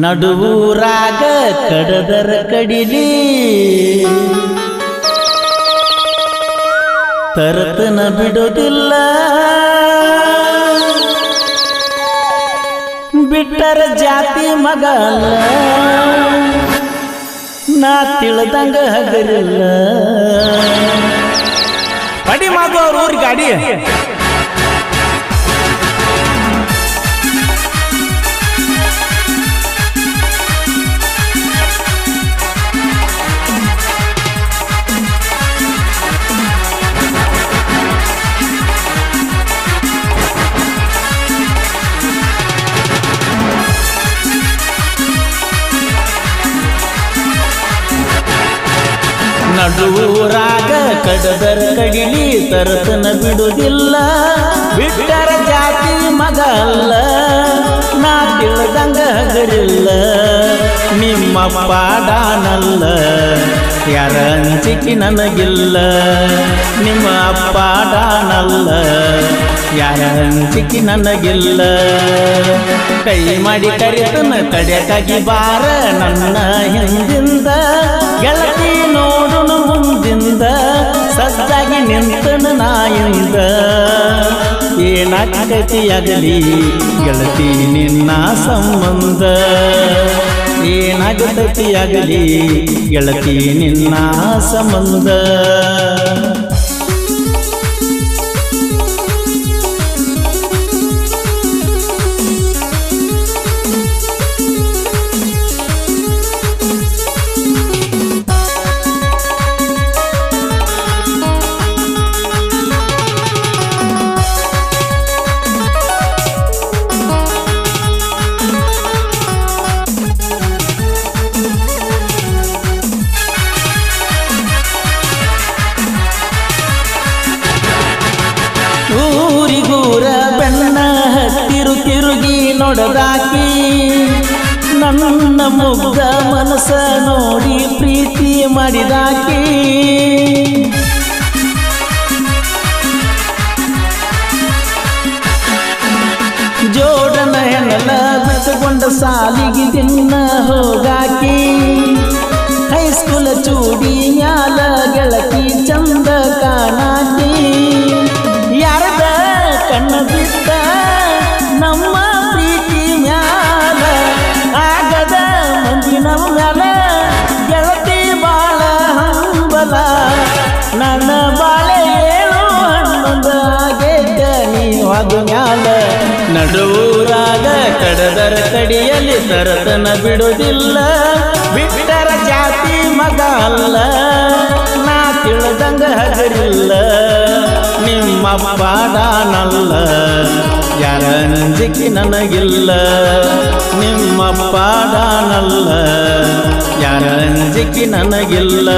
ನಡುವೂರಾಗ ಕಡದರ ಕಡಿಲಿ ತರತನ ಬಿಡೋದಿಲ್ಲ ಬಿಟ್ಟರ ಜಾತಿ ಮಗ ಅಲ್ಲ ನಾ ತಿಳಿದಂಗ ಹಗರಿಲ್ಲ ಅಡಿ ಮಾತು ಅವ್ರ ಊರ್ ಗಾಡಿ ನಡುವೂರಾಗ ಕಡದರ ಕಡಿಲಿ ತರತನ ಬಿಡುವುದಿಲ್ಲ ಬಿಟ್ಟರ ಜಾತಿ ಮಗ ಅಲ್ಲ ನಾ ತಿಳಿದಂಗ ಹಗರಿಲ್ಲ ನಿಮ್ಮ ಪಾಡಾನಲ್ಲ ಯಾರ ಅಂಜಿಕೆ ನನಗಿಲ್ಲ ನಿಮ್ಮ ಪಾಡಾನಲ್ಲ ಯಾರ ಅಂಜಿಕೆ ನನಗಿಲ್ಲ ಕೈ ಮಾಡಿ ಕರಿತನ ತಡೆಯಾಗಿ ಬಾರ ನನ್ನ ಹಿಂದಿಂದ ಗೆಳತಿ ನೋಡುನು ಮುಂದಿಂದ ಸಜ್ಜಾಗಿ ನಿಂತನು ನಾಯಿಂದ ಏನಾಗತಿಯಾಗಲಿ ಗೆಳತಿ ನಿನ್ನ ಸಂಬಂಧ ಏನಾಗತಿಯಾಗಲಿ ಗೆಳತಿ ನಿನ್ನ ಸಂಬಂಧ ಊರಿಗೂರ ಬೆನ್ನ ಹತ್ತಿರು ತಿರುಗಿ ನೋಡದಾಕಿ ನನ್ನ ಮುಗ್ಧ ಮನಸ್ಸ ನೋಡಿ ಪ್ರೀತಿ ಮಾಡಿದಾಕಿ ಜೋಡನ ಹೆಣಲ ಬಿಟ್ಟುಕೊಂಡ ಸಾಲಿಗೆ ದಿನ ಹೋಗಾಕಿ ಹೈಸ್ಕೂಲ ಚೂಡಿ ಮ್ಯಾಲ ಗೆಳತಿ ಚಂದ ಕಾಣಾಕಿ ಯಾರದ ಕಣ್ಣ ಬಿಟ್ಟ ನಮ್ಮ ಪ್ರೀತಿ ಮ್ಯಾಲ ಆಗದ ಮಂದಿನ ಮ್ಯಾಲ ಗೆಳತಿ ಬಾಳ ಹಂಬಲ ನನ್ನ ಬಾಳೆ ಏಳು ಹಣ್ಣೊಂದು ಆಗೇಕ ನೀವಾದ ಮ್ಯಾಲ ನಡುವೂರಾಗ ಕಡದರ ಕಡಿಯಲ್ಲಿ ತರತನ ಬಿಡುವುದಿಲ್ಲ ಬಿಟ್ಟರ ಜಾತಿ ಮಗ ಅಲ್ಲ ನಾ ತಿಳಿದಂಗ ಹಗರಿಲ್ಲ ನಿಮ್ಮ ಪಾಡಾನಲ್ಲ ಯಾರ ಅಂಜಿಕೆ ನನಗಿಲ್ಲ ನಿಮ್ಮ ಪಾಡಾನಲ್ಲ ಯಾರ ಅಂಜಿಕೆ ನನಗಿಲ್ಲ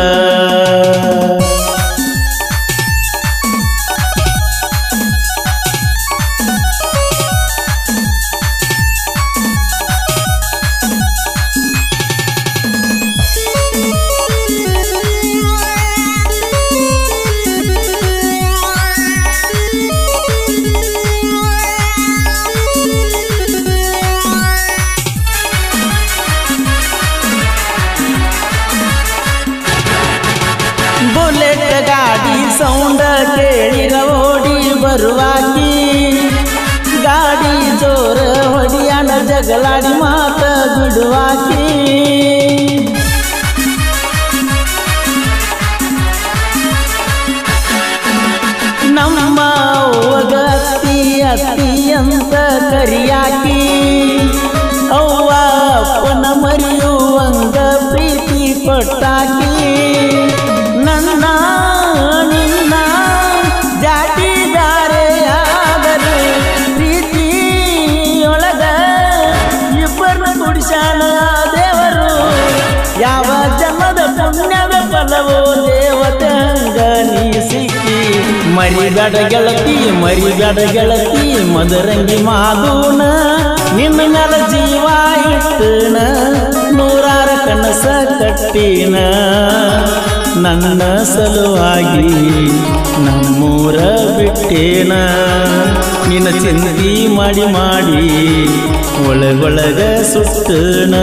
ಬುಲೆಟ್ ಗಾಡಿ ಸೌಂಡ ಕೇಳಿರ ಓಡಿ ಬರುವಾಕಿ ಗಾಡಿ ಜೋರ ಹೊಡಿಯಾಣ ಜಗಳಾಡಿ ಮಾತ ಬಿಡುವಾಕಿ ನಮ್ಮ ಅವ್ವಗ ಅತ್ತಿ ಅತ್ತಿ ಅಂತ ಕರಿಯಾಕಿ ಅವ್ವ ಅಪ್ಪನ ಮರೆಯುವಂಗ ಪ್ರೀತಿ ಕೊಟ್ಟಾಕಿ ನನ್ನ ನಿನ್ನ ಜಾತಿದಾರೆಯಾದರು ಪ್ರೀತಿಯೊಳಗ ಇಬ್ಬರನ್ನ ಕುಡಿಸಾಣ ದೇವರು ಯಾವ ಜನ್ಮದ ಪುಣ್ಯದ ಫಲವೋ ದೇವತೆ ಹಂಗ ನೀ ಸಿಕ್ಕಿ ಮರಿಗಡ ಗೆಳತಿ ಮದರಂಗಿ ಮಾದೂನ ನಿನ್ನ ಮ್ಯಾಲ ಜೀವ ಇಟ್ಟನ ನೂರಾರ ಕನಸ ಕಟ್ಟಿನ ನನ್ನ ಸಲುವಾಗಿ ನಮ್ಮೂರ ಬಿಟ್ಟೇನ ನಿನ್ನ ಚಿಂತಿ ಮಾಡಿ ಮಾಡಿ ಒಳಗೊಳಗ ಸುಟ್ಟನ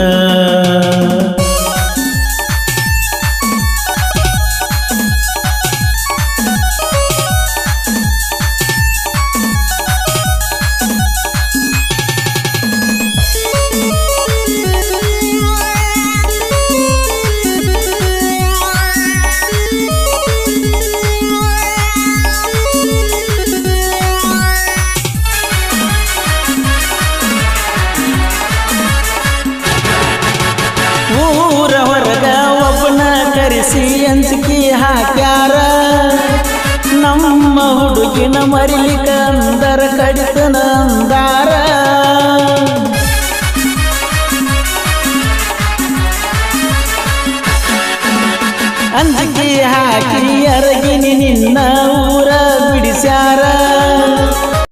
ಊರ ಹೊರಗ ಒಬ್ಬನ ಕರೆಸಿ ಅಂಜಿಕೆ ಹಾಕ್ಯಾರ ನಮ್ಮ ಹುಡುಗಿನ ಮರಿಲಿಕ ಅಂದರ ಕಡಿತನ ಅಂದಾರ ಅಂಜಿಕೆ ಹಾಕಿ ಅರಗಿನಿ ನಿನ್ನ ಊರ ಬಿಡಿಸ್ಯಾರ